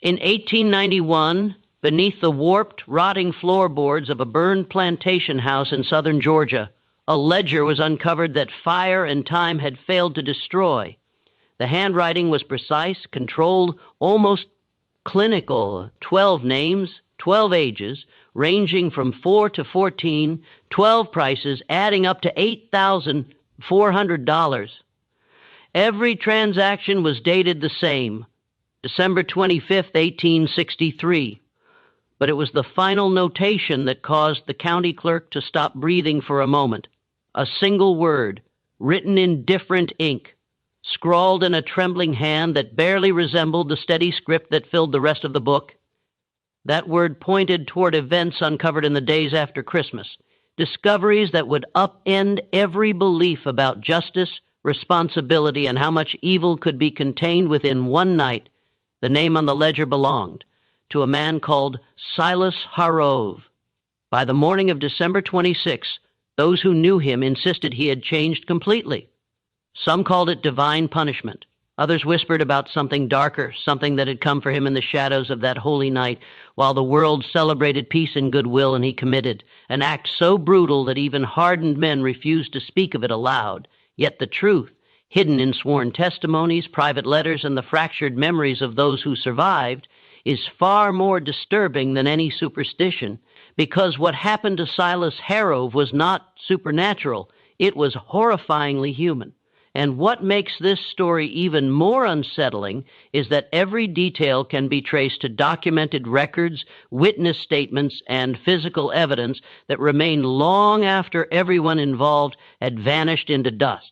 In 1891, beneath the warped, rotting floorboards of a burned plantation house in southern Georgia, a ledger was uncovered that fire and time had failed to destroy. The handwriting was precise, controlled, almost clinical. 12 names, 12 ages, ranging from 4 to 14, 12 prices, adding up to $8,400. Every transaction was dated the same, December 25th, 1863. But it was the final notation that caused the county clerk to stop breathing for a moment. A single word, written in different ink, scrawled in a trembling hand that barely resembled the steady script that filled the rest of the book. That word pointed toward events uncovered in the days after Christmas, discoveries that would upend every belief about justice, responsibility, and how much evil could be contained within one night. The name on the ledger belonged to a man called Silas Hargrove. By the morning of December 26, those who knew him insisted he had changed completely. Some called it divine punishment. Others whispered about something darker, something that had come for him in the shadows of that holy night, while the world celebrated peace and goodwill, and he committed an act so brutal that even hardened men refused to speak of it aloud. Yet the truth, hidden in sworn testimonies, private letters, and the fractured memories of those who survived, is far more disturbing than any superstition, because what happened to Silas Hargrove was not supernatural, it was horrifyingly human. And what makes this story even more unsettling is that every detail can be traced to documented records, witness statements, and physical evidence that remained long after everyone involved had vanished into dust.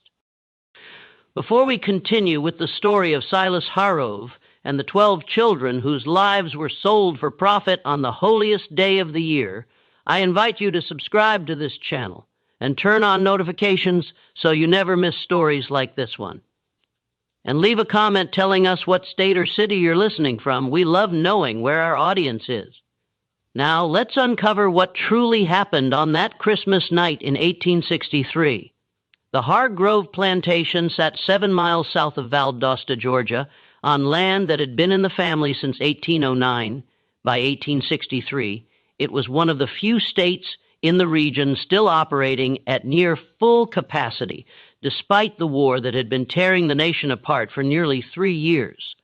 Before we continue with the story of Silas Hargrove and the 12 children whose lives were sold for profit on the holiest day of the year, I invite you to subscribe to this channel and turn on notifications so you never miss stories like this one. And leave a comment telling us what state or city you're listening from. We love knowing where our audience is. Now, let's uncover what truly happened on that Christmas night in 1863. The Hargrove plantation sat 7 miles south of Valdosta, Georgia, on land that had been in the family since 1809. By 1863, it was one of the few states in the region still operating at near full capacity, despite the war that had been tearing the nation apart for nearly 3 years.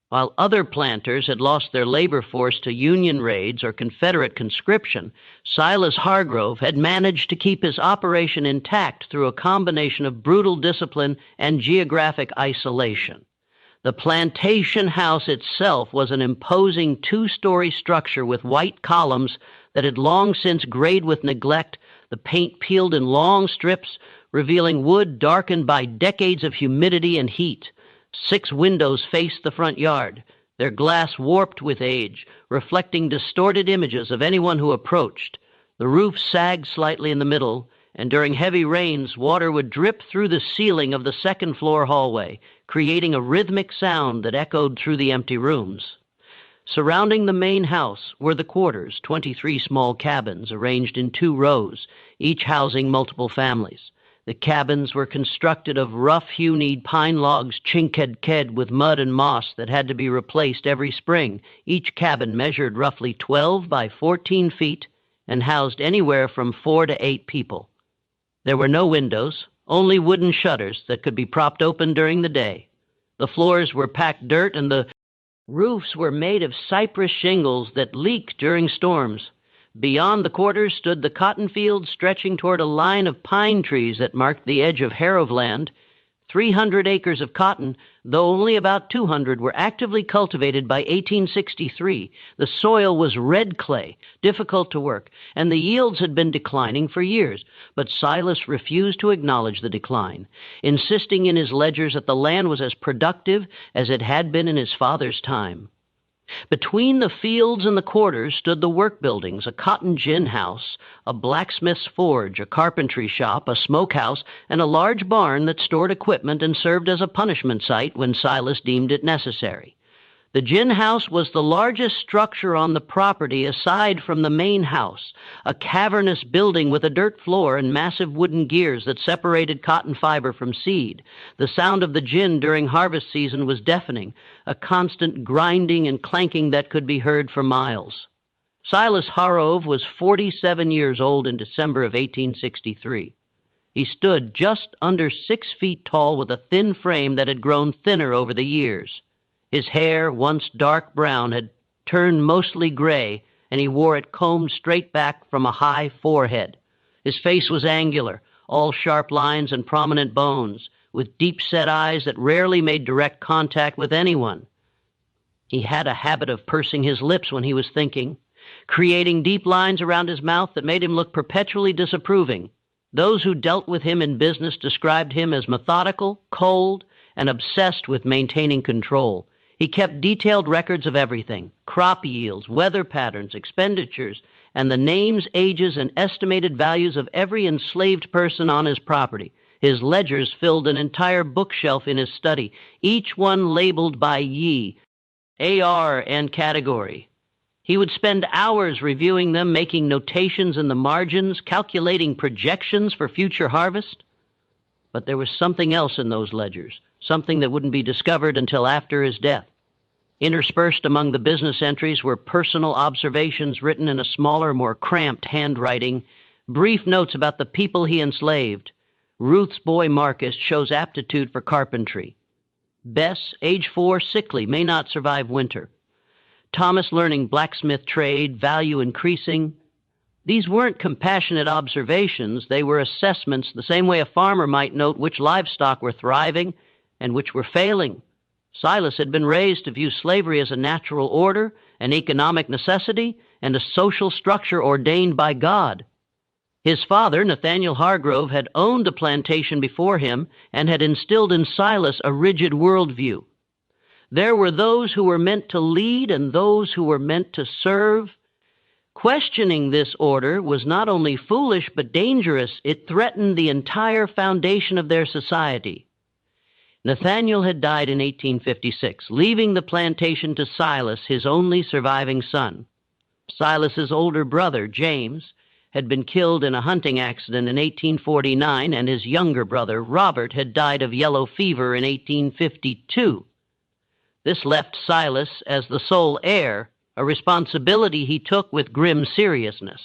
While other planters had lost their labor force to Union raids or Confederate conscription, Silas Hargrove had managed to keep his operation intact through a combination of brutal discipline and geographic isolation. The plantation house itself was an imposing 2-story structure with white columns that had long since grayed with neglect, the paint peeled in long strips, revealing wood darkened by decades of humidity and heat. 6 windows faced the front yard, their glass warped with age, reflecting distorted images of anyone who approached. The roof sagged slightly in the middle, and during heavy rains, water would drip through the ceiling of the second-floor hallway, creating a rhythmic sound that echoed through the empty rooms. Surrounding the main house were the quarters, 23 small cabins arranged in 2 rows, each housing multiple families. The cabins were constructed of rough-hewn pine logs chinked with mud and moss that had to be replaced every spring. Each cabin measured roughly 12 by 14 feet and housed anywhere from 4 to 8 people. There were no windows, only wooden shutters that could be propped open during the day. The floors were packed dirt and the roofs were made of cypress shingles that leaked during storms. Beyond the quarters stood the cotton fields stretching toward a line of pine trees that marked the edge of Hargrove land. 300 acres of cotton, though only about 200 were actively cultivated by 1863. The soil was red clay, difficult to work, and the yields had been declining for years. But Silas refused to acknowledge the decline, insisting in his ledgers that the land was as productive as it had been in his father's time. Between the fields and the quarters stood the work buildings, a cotton gin house, a blacksmith's forge, a carpentry shop, a smokehouse, and a large barn that stored equipment and served as a punishment site when Silas deemed it necessary. The gin house was the largest structure on the property aside from the main house, a cavernous building with a dirt floor and massive wooden gears that separated cotton fiber from seed. The sound of the gin during harvest season was deafening, a constant grinding and clanking that could be heard for miles. Silas Hargrove was 47 years old in December of 1863. He stood just under 6 feet tall with a thin frame that had grown thinner over the years. His hair, once dark brown, had turned mostly gray, and he wore it combed straight back from a high forehead. His face was angular, all sharp lines and prominent bones, with deep-set eyes that rarely made direct contact with anyone. He had a habit of pursing his lips when he was thinking, creating deep lines around his mouth that made him look perpetually disapproving. Those who dealt with him in business described him as methodical, cold, and obsessed with maintaining control. He kept detailed records of everything: crop yields, weather patterns, expenditures, and the names, ages, and estimated values of every enslaved person on his property. His ledgers filled an entire bookshelf in his study, each one labeled by ye, AR, and category. He would spend hours reviewing them, making notations in the margins, calculating projections for future harvest. But there was something else in those ledgers, something that wouldn't be discovered until after his death. Interspersed among the business entries were personal observations written in a smaller, more cramped handwriting, brief notes about the people he enslaved. Ruth's boy Marcus shows aptitude for carpentry. Bess, age 4, sickly, may not survive winter. Thomas learning blacksmith trade, value increasing. These weren't compassionate observations, they were assessments, the same way a farmer might note which livestock were thriving and which were failing. Silas had been raised to view slavery as a natural order, an economic necessity, and a social structure ordained by God. His father, Nathaniel Hargrove, had owned a plantation before him and had instilled in Silas a rigid worldview. There were those who were meant to lead and those who were meant to serve. Questioning this order was not only foolish but dangerous. It threatened the entire foundation of their society. Nathaniel had died in 1856, leaving the plantation to Silas, his only surviving son. Silas's older brother, James, had been killed in a hunting accident in 1849, and his younger brother, Robert, had died of yellow fever in 1852. This left Silas as the sole heir, a responsibility he took with grim seriousness.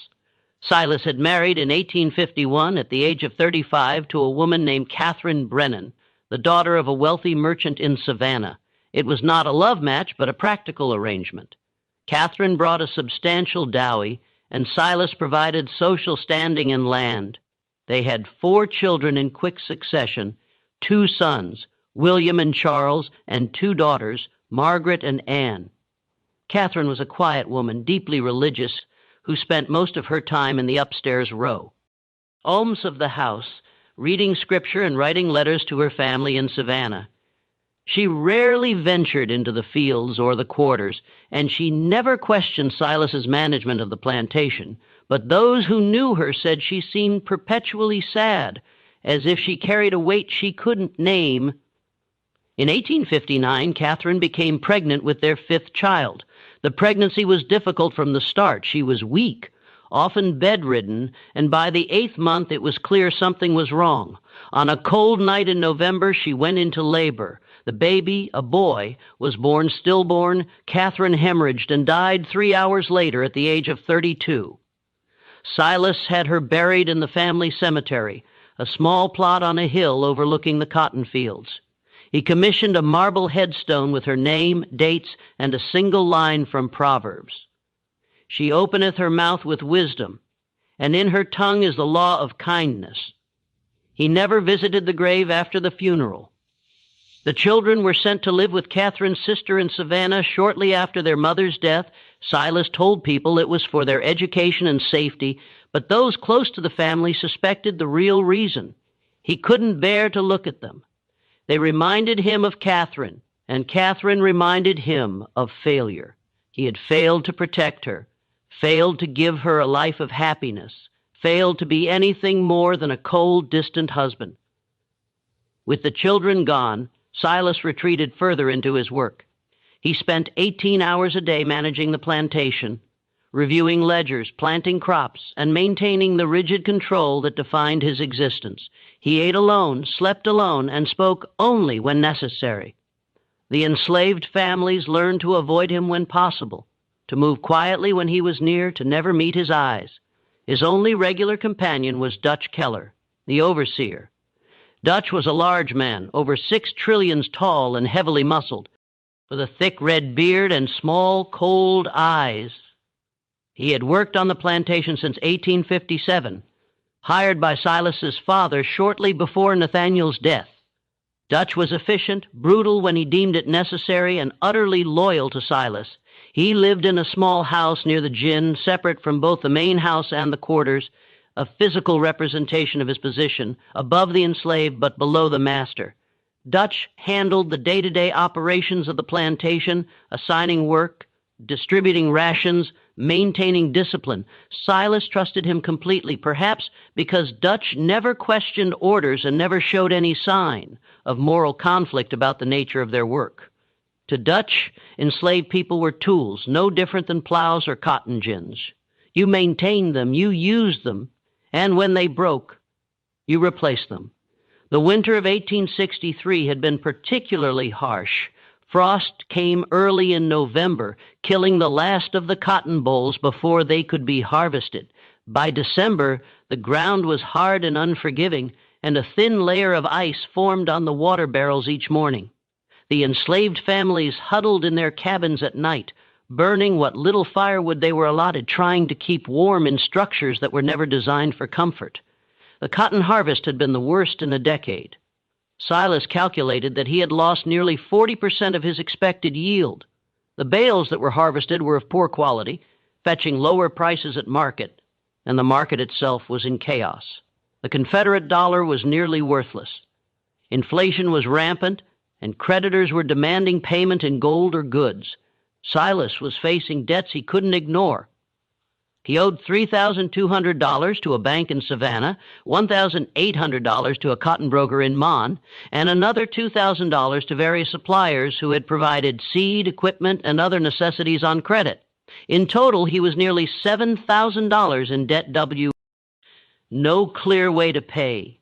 Silas had married in 1851 at the age of 35 to a woman named Catherine Brennan, the daughter of a wealthy merchant in Savannah. It was not a love match, but a practical arrangement. Catherine brought a substantial dowry, and Silas provided social standing and land. They had 4 children in quick succession, 2 sons, William and Charles, and 2 daughters, Margaret and Anne. Catherine was a quiet woman, deeply religious, who spent most of her time in the upstairs row. Alms of the house, reading scripture and writing letters to her family in Savannah. She rarely ventured into the fields or the quarters, and she never questioned Silas's management of the plantation, but those who knew her said she seemed perpetually sad, as if she carried a weight she couldn't name. In 1859, Catherine became pregnant with their 5th child. The pregnancy was difficult from the start. She was weak, often bedridden, and by the 8th month it was clear something was wrong. On a cold night in November, she went into labor. The baby, a boy, was born stillborn. Catherine hemorrhaged and died 3 hours later at the age of 32. Silas had her buried in the family cemetery, a small plot on a hill overlooking the cotton fields. He commissioned a marble headstone with her name, dates, and a single line from Proverbs. She openeth her mouth with wisdom, and in her tongue is the law of kindness. He never visited the grave after the funeral. The children were sent to live with Catherine's sister in Savannah shortly after their mother's death. Silas told people it was for their education and safety, but those close to the family suspected the real reason. He couldn't bear to look at them. They reminded him of Catherine, and Catherine reminded him of failure. He had failed to protect her, failed to give her a life of happiness, failed to be anything more than a cold, distant husband. With the children gone, Silas retreated further into his work. He spent 18 hours a day managing the plantation, reviewing ledgers, planting crops, and maintaining the rigid control that defined his existence. He ate alone, slept alone, and spoke only when necessary. The enslaved families learned to avoid him when possible, to move quietly when he was near, to never meet his eyes. His only regular companion was Dutch Keller, the overseer. Dutch was a large man, over 6 trillions tall and heavily muscled, with a thick red beard and small, cold eyes. He had worked on the plantation since 1857, hired by Silas's father shortly before Nathaniel's death. Dutch was efficient, brutal when he deemed it necessary, and utterly loyal to Silas. He lived in a small house near the gin, separate from both the main house and the quarters, a physical representation of his position, above the enslaved but below the master. Dutch handled the day-to-day operations of the plantation, assigning work, distributing rations, maintaining discipline. Silas trusted him completely, perhaps because Dutch never questioned orders and never showed any sign of moral conflict about the nature of their work. To Dutch, enslaved people were tools, no different than plows or cotton gins. You maintained them, you used them, and when they broke, you replaced them. The winter of 1863 had been particularly harsh. Frost came early in November, killing the last of the cotton bolls before they could be harvested. By December, the ground was hard and unforgiving, and a thin layer of ice formed on the water barrels each morning. The enslaved families huddled in their cabins at night, burning what little firewood they were allotted, trying to keep warm in structures that were never designed for comfort. The cotton harvest had been the worst in a decade. Silas calculated that he had lost nearly 40% of his expected yield. The bales that were harvested were of poor quality, fetching lower prices at market, and the market itself was in chaos. The Confederate dollar was nearly worthless. Inflation was rampant, and creditors were demanding payment in gold or goods. Silas was facing debts he couldn't ignore. He owed $3,200 to a bank in Savannah, $1,800 to a cotton broker in Mon, and another $2,000 to various suppliers who had provided seed, equipment, and other necessities on credit. In total, he was nearly $7,000 in debt. No clear way to pay.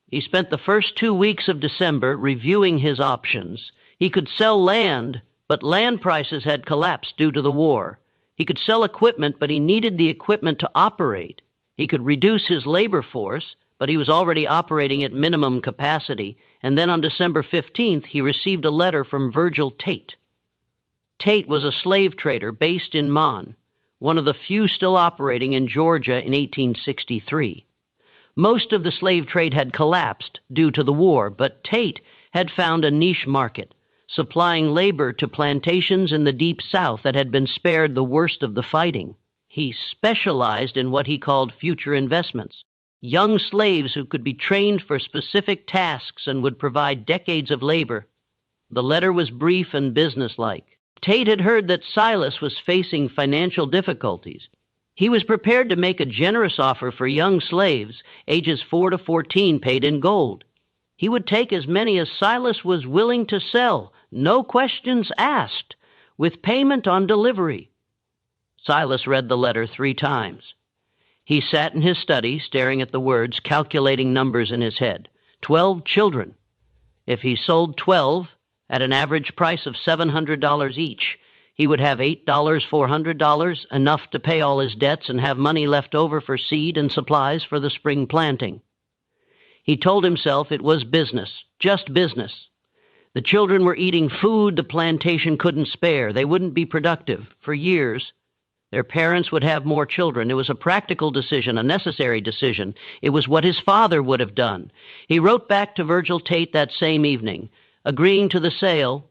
He spent the first 2 weeks of December reviewing his options. He could sell land, but land prices had collapsed due to the war. He could sell equipment, but he needed the equipment to operate. He could reduce his labor force, but he was already operating at minimum capacity. And then on December 15th, he received a letter from Virgil Tate. Tate was a slave trader based in Mon, one of the few still operating in Georgia in 1863. Most of the slave trade had collapsed due to the war, but Tate had found a niche market, supplying labor to plantations in the Deep South that had been spared the worst of the fighting. He specialized in what he called future investments, young slaves who could be trained for specific tasks and would provide decades of labor. The letter was brief and businesslike. Tate had heard that Silas was facing financial difficulties. He was prepared to make a generous offer for young slaves, ages 4 to 14, paid in gold. He would take as many as Silas was willing to sell, no questions asked, with payment on delivery. Silas read the letter 3 times. He sat in his study, staring at the words, calculating numbers in his head. 12 children. If he sold 12 at an average price of $700 each, he would have $8,400, enough to pay all his debts and have money left over for seed and supplies for the spring planting. He told himself it was business, just business. The children were eating food the plantation couldn't spare. They wouldn't be productive for years. Their parents would have more children. It was a practical decision, a necessary decision. It was what his father would have done. He wrote back to Virgil Tate that same evening, agreeing to the sale,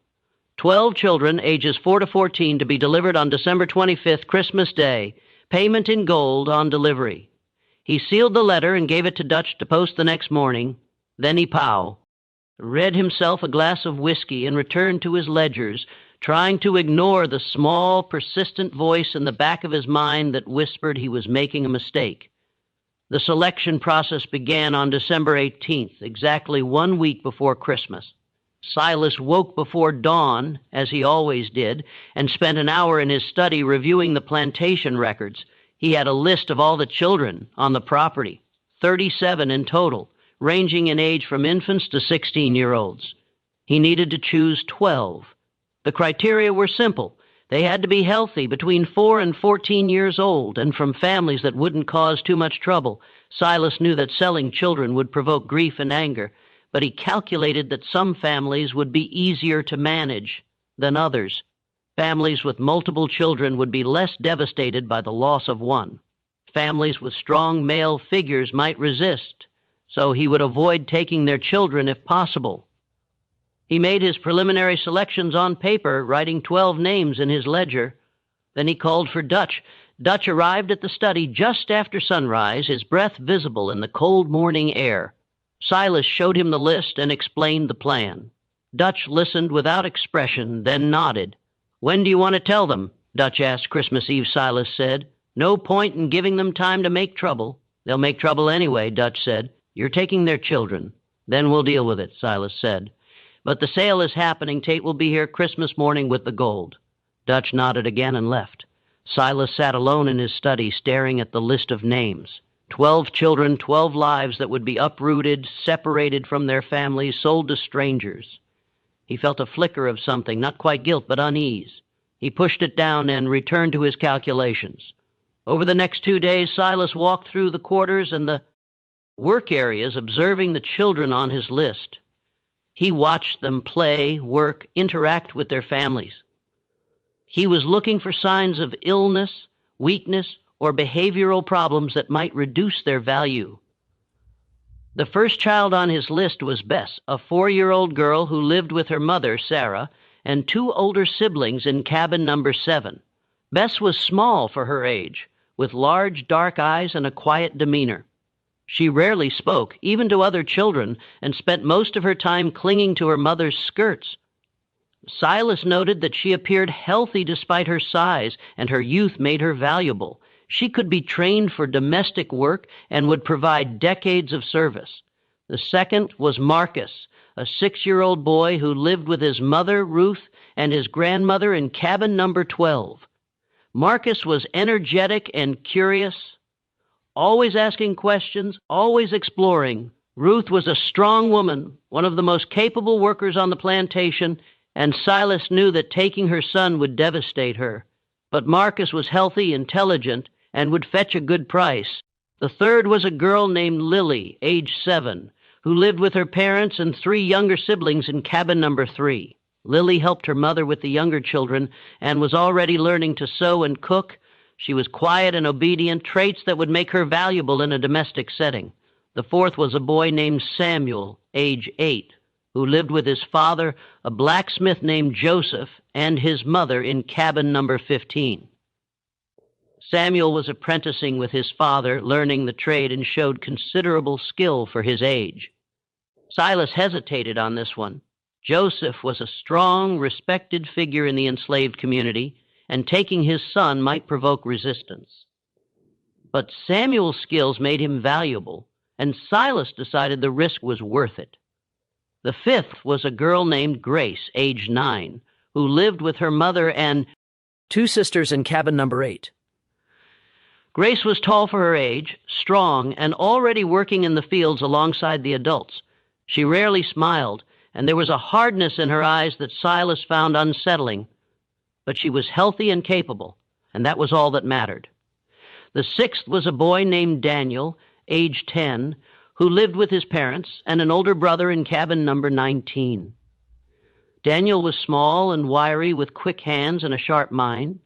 12 children, ages 4 to 14, to be delivered on December 25th, Christmas Day, payment in gold on delivery. He sealed the letter and gave it to Dutch to post the next morning. Then he read himself a glass of whiskey and returned to his ledgers, trying to ignore the small, persistent voice in the back of his mind that whispered he was making a mistake. The selection process began on December 18th, exactly 1 week before Christmas. Silas woke before dawn, as he always did, and spent an hour in his study reviewing the plantation records. He had a list of all the children on the property, 37 in total, ranging in age from infants to 16-year-olds. He needed to choose 12. The criteria were simple. They had to be healthy, between 4 and 14 years old, and from families that wouldn't cause too much trouble. Silas knew that selling children would provoke grief and anger, but he calculated that some families would be easier to manage than others. Families with multiple children would be less devastated by the loss of one. Families with strong male figures might resist, so he would avoid taking their children if possible. He made his preliminary selections on paper, writing 12 names in his ledger. Then he called for Dutch. Dutch arrived at the study just after sunrise, his breath visible in the cold morning air. Silas showed him the list and explained the plan. Dutch listened without expression, then nodded. "When do you want to tell them?" Dutch asked Christmas Eve, Silas said. "No point in giving them time to make trouble." "They'll make trouble anyway," Dutch said. "You're taking their children." "Then we'll deal with it," Silas said. "But the sale is happening. Tate will be here Christmas morning with the gold." Dutch nodded again and left. Silas sat alone in his study, staring at the list of names. 12 children, 12 lives that would be uprooted, separated from their families, sold to strangers. He felt a flicker of something, not quite guilt, but unease. He pushed it down and returned to his calculations. Over the next 2 days, Silas walked through the quarters and the work areas, observing the children on his list. He watched them play, work, interact with their families. He was looking for signs of illness, weakness, or behavioral problems that might reduce their value. The first child on his list was Bess, a 4-year-old girl who lived with her mother, Sarah, and 2 older siblings in cabin number 7. Bess was small for her age, with large dark eyes and a quiet demeanor. She rarely spoke, even to other children, and spent most of her time clinging to her mother's skirts. Silas noted that she appeared healthy despite her size, and her youth made her valuable. She could be trained for domestic work and would provide decades of service. The second was Marcus, a 6-year-old boy who lived with his mother, Ruth, and his grandmother in cabin number 12. Marcus was energetic and curious, always asking questions, always exploring. Ruth was a strong woman, one of the most capable workers on the plantation, and Silas knew that taking her son would devastate her. But Marcus was healthy, intelligent, and would fetch a good price. The third was a girl named Lily, age 7, who lived with her parents and 3 younger siblings in cabin number 3. Lily helped her mother with the younger children and was already learning to sew and cook. She was quiet and obedient, traits that would make her valuable in a domestic setting. The fourth was a boy named Samuel, age 8, who lived with his father, a blacksmith named Joseph, and his mother in cabin number 15. Samuel was apprenticing with his father, learning the trade, and showed considerable skill for his age. Silas hesitated on this one. Joseph was a strong, respected figure in the enslaved community, and taking his son might provoke resistance. But Samuel's skills made him valuable, and Silas decided the risk was worth it. The fifth was a girl named Grace, age 9, who lived with her mother and 2 sisters in cabin number 8. Grace was tall for her age, strong, and already working in the fields alongside the adults. She rarely smiled, and there was a hardness in her eyes that Silas found unsettling. But she was healthy and capable, and that was all that mattered. The sixth was a boy named Daniel, age 10, who lived with his parents and an older brother in cabin number 19. Daniel was small and wiry with quick hands and a sharp mind.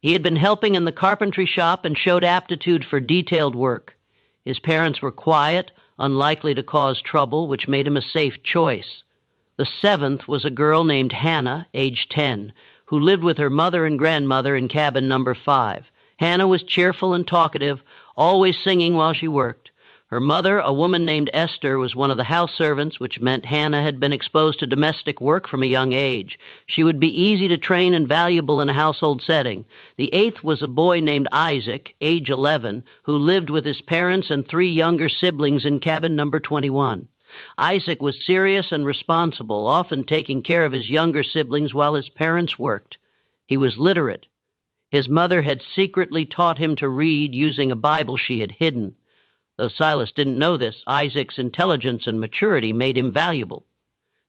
He had been helping in the carpentry shop and showed aptitude for detailed work. His parents were quiet, unlikely to cause trouble, which made him a safe choice. The seventh was a girl named Hannah, age 10, who lived with her mother and grandmother in cabin number 5. Hannah was cheerful and talkative, always singing while she worked. Her mother, a woman named Esther, was one of the house servants, which meant Hannah had been exposed to domestic work from a young age. She would be easy to train and valuable in a household setting. The eighth was a boy named Isaac, age 11, who lived with his parents and 3 younger siblings in cabin number 21. Isaac was serious and responsible, often taking care of his younger siblings while his parents worked. He was literate. His mother had secretly taught him to read using a Bible she had hidden. Though Silas didn't know this, Isaac's intelligence and maturity made him valuable.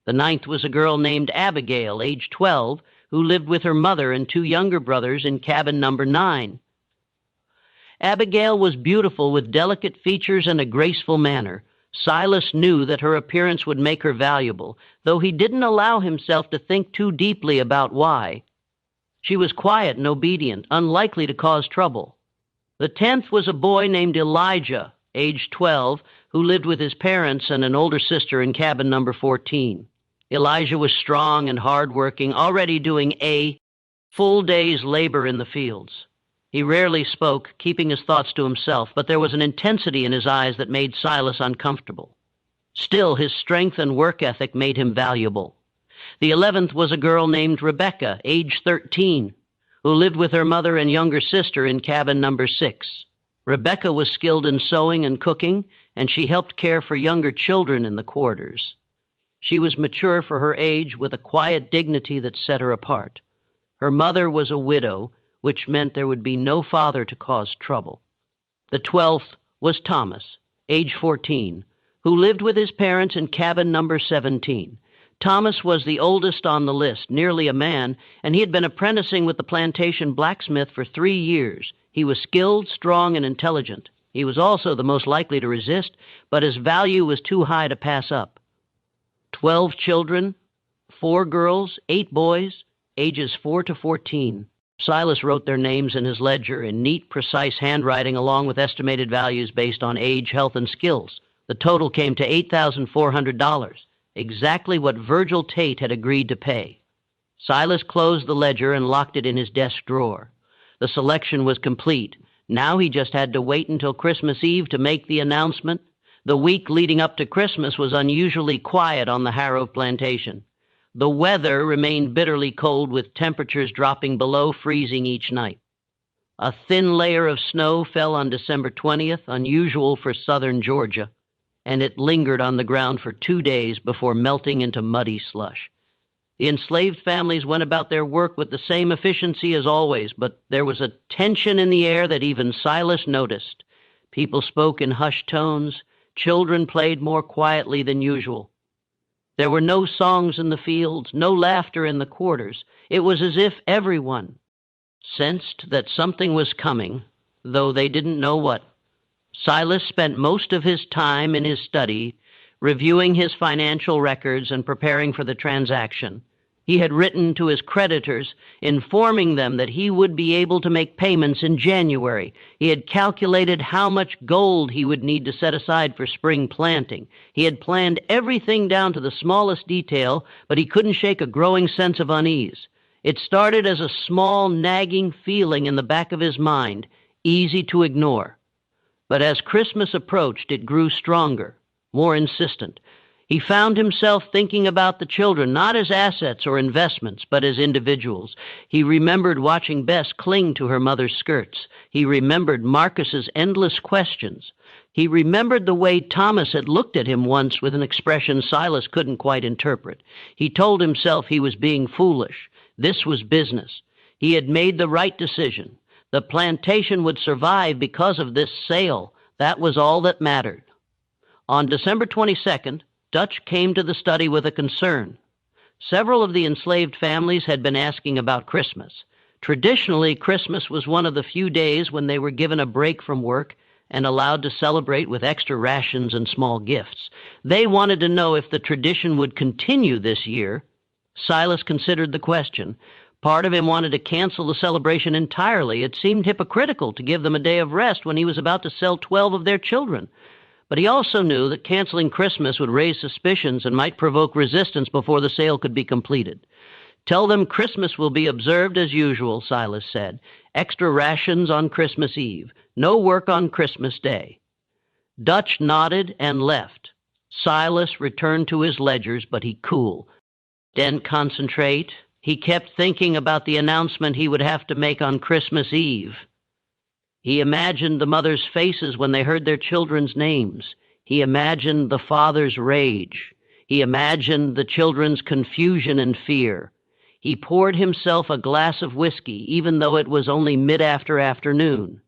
The ninth was a girl named Abigail, age 12, who lived with her mother and two younger brothers in cabin number 9. Abigail was beautiful with delicate features and a graceful manner. Silas knew that her appearance would make her valuable, though he didn't allow himself to think too deeply about why. She was quiet and obedient, unlikely to cause trouble. The 10th was a boy named Elijah, age 12, who lived with his parents and an older sister in cabin number 14. Elijah was strong and hardworking, already doing a full day's labor in the fields. He rarely spoke, keeping his thoughts to himself, but there was an intensity in his eyes that made Silas uncomfortable. Still, his strength and work ethic made him valuable. The 11th was a girl named Rebecca, age 13, who lived with her mother and younger sister in cabin number 6. Rebecca was skilled in sewing and cooking, and she helped care for younger children in the quarters. She was mature for her age, with a quiet dignity that set her apart. Her mother was a widow, which meant there would be no father to cause trouble. The 12th was Thomas, age 14, who lived with his parents in cabin number 17. Thomas was the oldest on the list, nearly a man, and he had been apprenticing with the plantation blacksmith for 3 years. He was skilled, strong, and intelligent. He was also the most likely to resist, but his value was too high to pass up. 12 children, 4 girls, 8 boys, ages 4 to 14. Silas wrote their names in his ledger in neat, precise handwriting along with estimated values based on age, health, and skills. The total came to $8,400, exactly what Virgil Tate had agreed to pay. Silas closed the ledger and locked it in his desk drawer. The selection was complete. Now he just had to wait until Christmas Eve to make the announcement. The week leading up to Christmas was unusually quiet on the Hargrove plantation. The weather remained bitterly cold, with temperatures dropping below freezing each night. A thin layer of snow fell on December 20th, unusual for southern Georgia, and it lingered on the ground for 2 days before melting into muddy slush. The enslaved families went about their work with the same efficiency as always, but there was a tension in the air that even Silas noticed. People spoke in hushed tones. Children played more quietly than usual. There were no songs in the fields, no laughter in the quarters. It was as if everyone sensed that something was coming, though they didn't know what. Silas spent most of his time in his study, reviewing his financial records and preparing for the transaction. He had written to his creditors, informing them that he would be able to make payments in January. He had calculated how much gold he would need to set aside for spring planting. He had planned everything down to the smallest detail, but he couldn't shake a growing sense of unease. It started as a small, nagging feeling in the back of his mind, easy to ignore. But as Christmas approached, it grew stronger, more insistent. He found himself thinking about the children, not as assets or investments, but as individuals. He remembered watching Bess cling to her mother's skirts. He remembered Marcus's endless questions. He remembered the way Thomas had looked at him once with an expression Silas couldn't quite interpret. He told himself he was being foolish. This was business. He had made the right decision. The plantation would survive because of this sale. That was all that mattered. On December 22nd, Dutch came to the study with a concern. Several of the enslaved families had been asking about Christmas. Traditionally, Christmas was one of the few days when they were given a break from work and allowed to celebrate with extra rations and small gifts. They wanted to know if the tradition would continue this year. Silas considered the question. Part of him wanted to cancel the celebration entirely. It seemed hypocritical to give them a day of rest when he was about to sell 12 of their children. But he also knew that canceling Christmas would raise suspicions and might provoke resistance before the sale could be completed. Tell them Christmas will be observed as usual, Silas said. Extra rations on Christmas Eve. No work on Christmas Day. Dutch nodded and left. Silas returned to his ledgers, but he cooled. Didn't concentrate. He kept thinking about the announcement he would have to make on Christmas Eve. He imagined the mothers' faces when they heard their children's names. He imagined the father's rage. He imagined the children's confusion and fear. He poured himself a glass of whiskey, even though it was only mid-afternoon.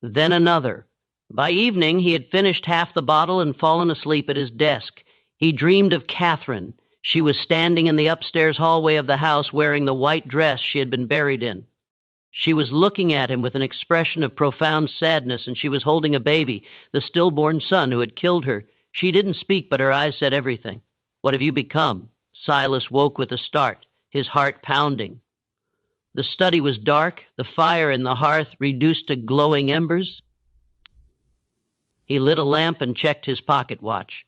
Then another. By evening, he had finished half the bottle and fallen asleep at his desk. He dreamed of Catherine. She was standing in the upstairs hallway of the house wearing the white dress she had been buried in. She was looking at him with an expression of profound sadness, and she was holding a baby, the stillborn son who had killed her. She didn't speak, but her eyes said everything. "What have you become?" Silas woke with a start, his heart pounding. The study was dark, the fire in the hearth reduced to glowing embers. He lit a lamp and checked his pocket watch.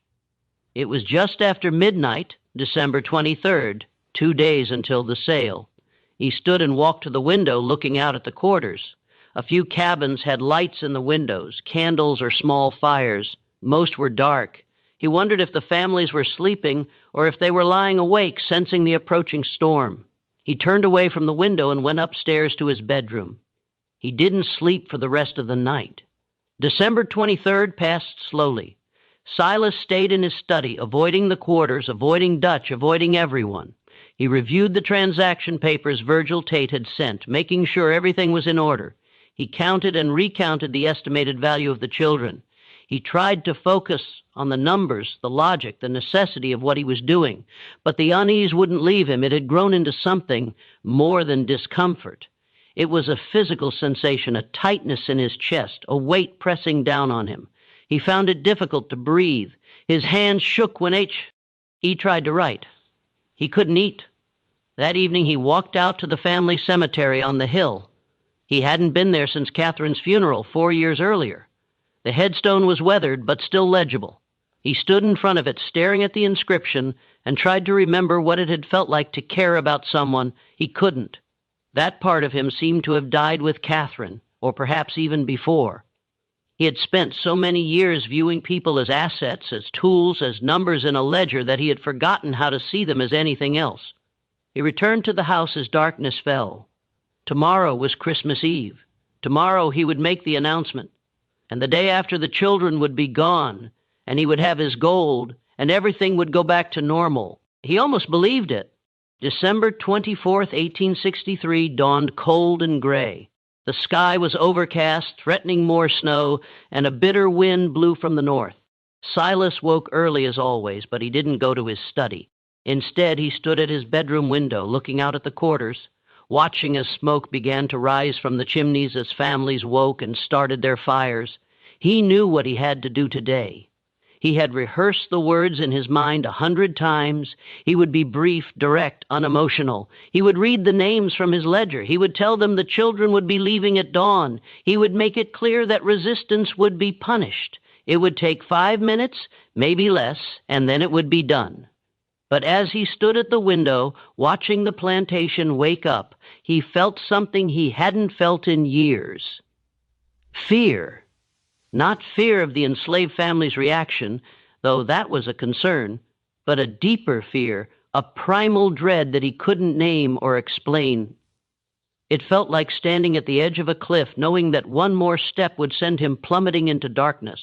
It was just after midnight, December 23rd, 2 days until the sale. He stood and walked to the window, looking out at the quarters. A few cabins had lights in the windows, candles or small fires. Most were dark. He wondered if the families were sleeping or if they were lying awake, sensing the approaching storm. He turned away from the window and went upstairs to his bedroom. He didn't sleep for the rest of the night. December 23rd passed slowly. Silas stayed in his study, avoiding the quarters, avoiding Dutch, avoiding everyone. He reviewed the transaction papers Virgil Tate had sent, making sure everything was in order. He counted and recounted the estimated value of the children. He tried to focus on the numbers, the logic, the necessity of what he was doing, but the unease wouldn't leave him. It had grown into something more than discomfort. It was a physical sensation, a tightness in his chest, a weight pressing down on him. He found it difficult to breathe. His hands shook when he tried to write. He couldn't eat. That evening he walked out to the family cemetery on the hill. He hadn't been there since Catherine's funeral 4 years earlier. The headstone was weathered, but still legible. He stood in front of it, staring at the inscription, and tried to remember what it had felt like to care about someone. He couldn't. That part of him seemed to have died with Catherine, or perhaps even before. He had spent so many years viewing people as assets, as tools, as numbers in a ledger, that he had forgotten how to see them as anything else. He returned to the house as darkness fell. Tomorrow was Christmas Eve. Tomorrow he would make the announcement. And the day after, the children would be gone, and he would have his gold, and everything would go back to normal. He almost believed it. December 24th, 1863, dawned cold and gray. The sky was overcast, threatening more snow, and a bitter wind blew from the north. Silas woke early as always, but he didn't go to his study. Instead, he stood at his bedroom window, looking out at the quarters, watching as smoke began to rise from the chimneys as families woke and started their fires. He knew what he had to do today. He had rehearsed the words in his mind 100 times. He would be brief, direct, unemotional. He would read the names from his ledger. He would tell them the children would be leaving at dawn. He would make it clear that resistance would be punished. It would take 5 minutes, maybe less, and then it would be done. But as he stood at the window, watching the plantation wake up, he felt something he hadn't felt in years. Fear. Not fear of the enslaved family's reaction, though that was a concern, but a deeper fear, a primal dread that he couldn't name or explain. It felt like standing at the edge of a cliff, knowing that one more step would send him plummeting into darkness.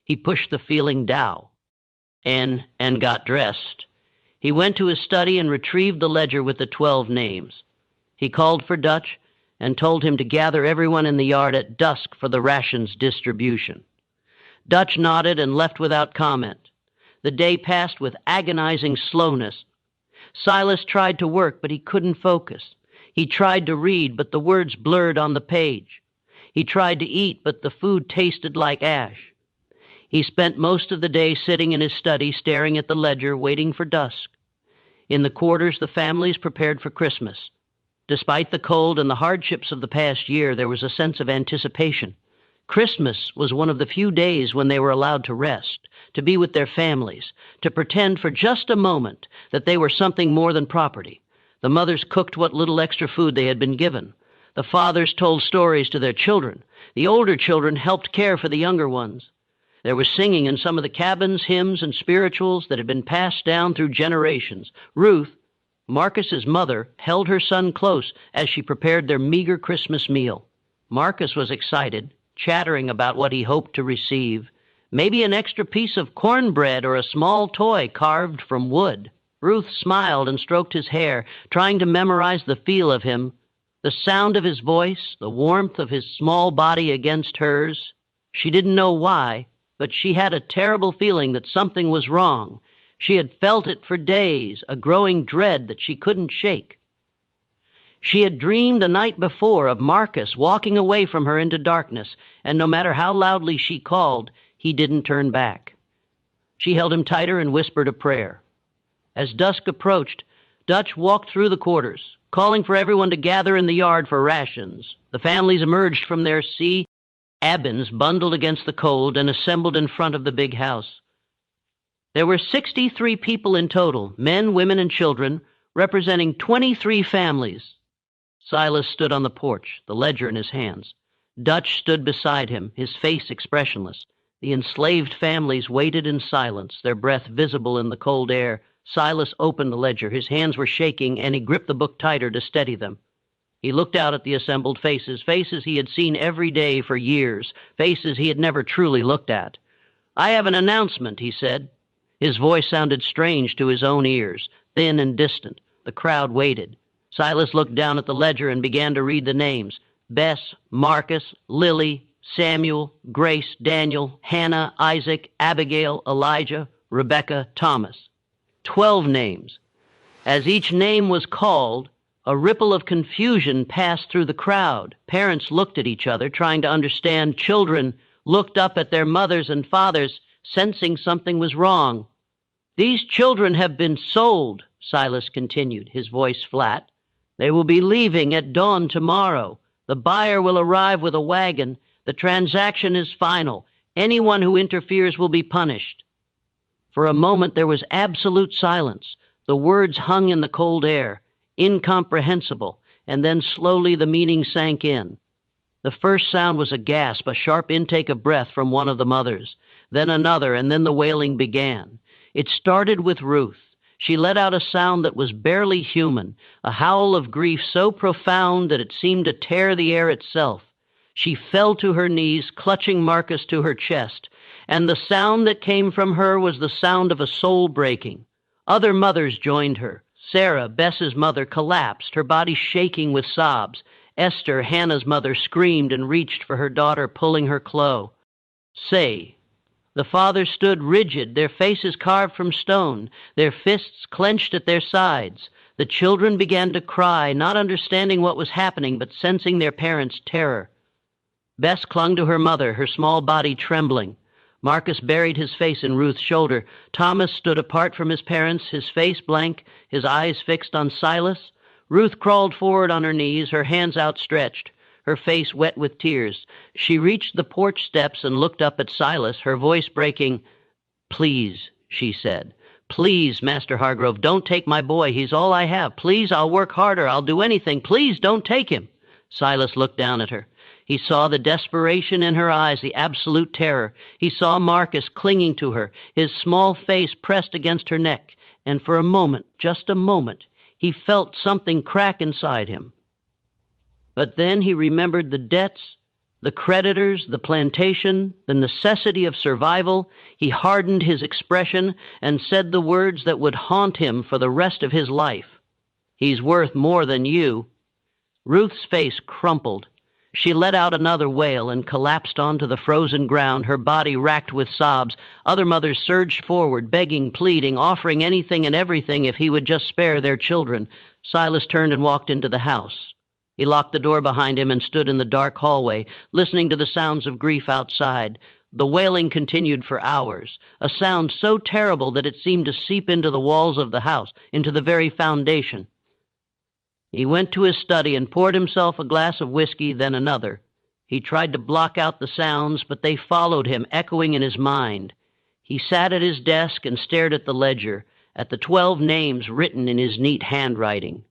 He pushed the feeling down and got dressed. He went to his study and retrieved the ledger with the 12 names. He called for Dutch and told him to gather everyone in the yard at dusk for the rations distribution. Dutch nodded and left without comment. The day passed with agonizing slowness. Silas tried to work, but he couldn't focus. He tried to read, but the words blurred on the page. He tried to eat, but the food tasted like ash. He spent most of the day sitting in his study, staring at the ledger, waiting for dusk. In the quarters, the families prepared for Christmas. Despite the cold and the hardships of the past year, there was a sense of anticipation. Christmas was one of the few days when they were allowed to rest, to be with their families, to pretend for just a moment that they were something more than property. The mothers cooked what little extra food they had been given. The fathers told stories to their children. The older children helped care for the younger ones. There was singing in some of the cabins, hymns and spirituals that had been passed down through generations. Ruth, Marcus's mother, held her son close as she prepared their meager Christmas meal. Marcus was excited, chattering about what he hoped to receive. Maybe an extra piece of cornbread or a small toy carved from wood. Ruth smiled and stroked his hair, trying to memorize the feel of him, the sound of his voice, the warmth of his small body against hers. She didn't know why, but she had a terrible feeling that something was wrong. She had felt it for days, a growing dread that she couldn't shake. She had dreamed the night before of Marcus walking away from her into darkness, and no matter how loudly she called, he didn't turn back. She held him tighter and whispered a prayer. As dusk approached, Dutch walked through the quarters, calling for everyone to gather in the yard for rations. The families emerged from their sea abins bundled against the cold and assembled in front of the big house. There were 63 people in total, men, women, and children, representing 23 families. Silas stood on the porch, the ledger in his hands. Dutch stood beside him, his face expressionless. The enslaved families waited in silence, their breath visible in the cold air. Silas opened the ledger. His hands were shaking, and he gripped the book tighter to steady them. He looked out at the assembled faces, faces he had seen every day for years, faces he had never truly looked at. "I have an announcement," he said. His voice sounded strange to his own ears, thin and distant. The crowd waited. Silas looked down at the ledger and began to read the names: Bess, Marcus, Lily, Samuel, Grace, Daniel, Hannah, Isaac, Abigail, Elijah, Rebecca, Thomas. 12 names. As each name was called, a ripple of confusion passed through the crowd. Parents looked at each other, trying to understand. Children looked up at their mothers and fathers, sensing something was wrong. "These children have been sold," Silas continued, his voice flat. "They will be leaving at dawn tomorrow. The buyer will arrive with a wagon. The transaction is final. Anyone who interferes will be punished." For a moment there was absolute silence. The words hung in the cold air, incomprehensible, and then slowly the meaning sank in. The first sound was a gasp, a sharp intake of breath from one of the mothers, then another, and then the wailing began. It started with Ruth. She let out a sound that was barely human, a howl of grief so profound that it seemed to tear the air itself. She fell to her knees, clutching Marcus to her chest, and the sound that came from her was the sound of a soul breaking. Other mothers joined her. Sarah, Bess's mother, collapsed, her body shaking with sobs. Esther, Hannah's mother, screamed and reached for her daughter, pulling her close. "Say." The fathers stood rigid, their faces carved from stone, their fists clenched at their sides. The children began to cry, not understanding what was happening, but sensing their parents' terror. Bess clung to her mother, her small body trembling. Marcus buried his face in Ruth's shoulder. Thomas stood apart from his parents, his face blank, his eyes fixed on Silas. Ruth crawled forward on her knees, her hands outstretched, her face wet with tears. She reached the porch steps and looked up at Silas, her voice breaking. "Please," she said. "Please, Master Hargrove, don't take my boy. He's all I have. Please, I'll work harder. I'll do anything. Please don't take him." Silas looked down at her. He saw the desperation in her eyes, the absolute terror. He saw Marcus clinging to her, his small face pressed against her neck, and for a moment, just a moment, he felt something crack inside him. But then he remembered the debts, the creditors, the plantation, the necessity of survival. He hardened his expression and said the words that would haunt him for the rest of his life. "He's worth more than you." Ruth's face crumpled. She let out another wail and collapsed onto the frozen ground, her body racked with sobs. Other mothers surged forward, begging, pleading, offering anything and everything if he would just spare their children. Silas turned and walked into the house. He locked the door behind him and stood in the dark hallway, listening to the sounds of grief outside. The wailing continued for hours, a sound so terrible that it seemed to seep into the walls of the house, into the very foundation. He went to his study and poured himself a glass of whiskey, then another. He tried to block out the sounds, but they followed him, echoing in his mind. He sat at his desk and stared at the ledger, at the 12 names written in his neat handwriting.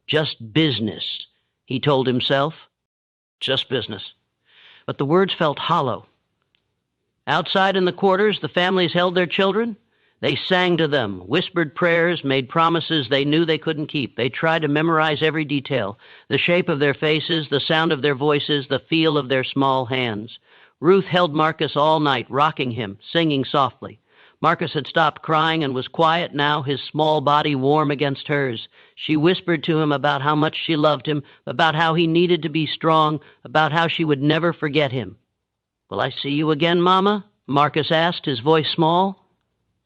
"Just business," he told himself. Just business. But the words felt hollow. Outside in the quarters, the families held their children. They sang to them, whispered prayers, made promises they knew they couldn't keep. They tried to memorize every detail, the shape of their faces, the sound of their voices, the feel of their small hands. Ruth held Marcus all night, rocking him, singing softly. Marcus had stopped crying and was quiet now, his small body warm against hers. She whispered to him about how much she loved him, about how he needed to be strong, about how she would never forget him. "Will I see you again, Mama?" Marcus asked, his voice small.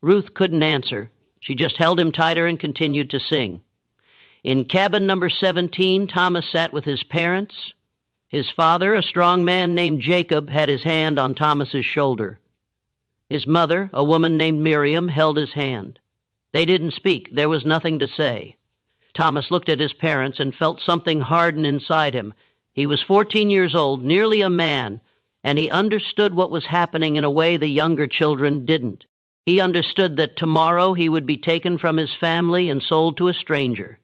Ruth couldn't answer. She just held him tighter and continued to sing. In cabin number 17, Thomas sat with his parents. His father, a strong man named Jacob, had his hand on Thomas's shoulder. His mother, a woman named Miriam, held his hand. They didn't speak. There was nothing to say. Thomas looked at his parents and felt something harden inside him. He was 14 years old, nearly a man, and he understood what was happening in a way the younger children didn't. He understood that tomorrow he would be taken from his family and sold to a stranger.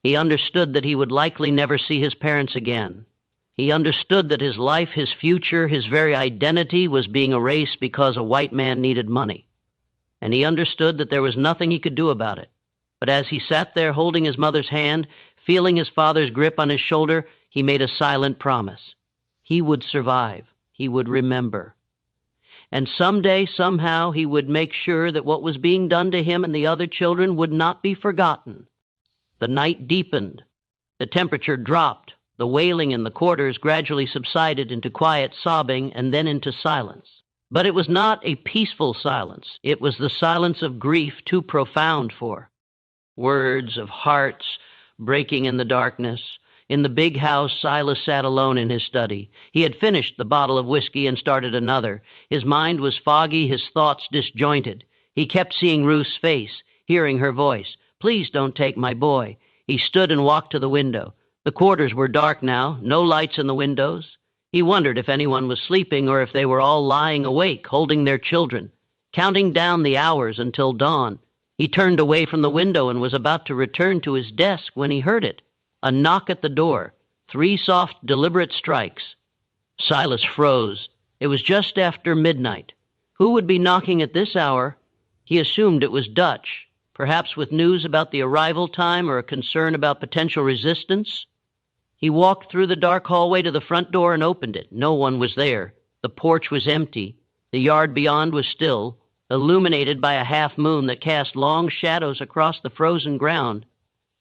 He understood that he would likely never see his parents again. He understood that his life, his future, his very identity was being erased because a white man needed money. And he understood that there was nothing he could do about it. But as he sat there holding his mother's hand, feeling his father's grip on his shoulder, he made a silent promise. He would survive. He would remember. And someday, somehow, he would make sure that what was being done to him and the other children would not be forgotten. The night deepened. The temperature dropped. The wailing in the quarters gradually subsided into quiet sobbing and then into silence. But it was not a peaceful silence. It was the silence of grief too profound for words, of hearts breaking in the darkness. In the big house, Silas sat alone in his study. He had finished the bottle of whiskey and started another. His mind was foggy, his thoughts disjointed. He kept seeing Ruth's face, hearing her voice. "Please don't take my boy." He stood and walked to the window. The quarters were dark now, no lights in the windows. He wondered if anyone was sleeping or if they were all lying awake, holding their children, counting down the hours until dawn. He turned away from the window and was about to return to his desk when he heard it. A knock at the door. 3 soft, deliberate strikes. Silas froze. It was just after midnight. Who would be knocking at this hour? He assumed it was Dutch, perhaps with news about the arrival time or a concern about potential resistance. He walked through the dark hallway to the front door and opened it. No one was there. The porch was empty. The yard beyond was still, illuminated by a half-moon that cast long shadows across the frozen ground.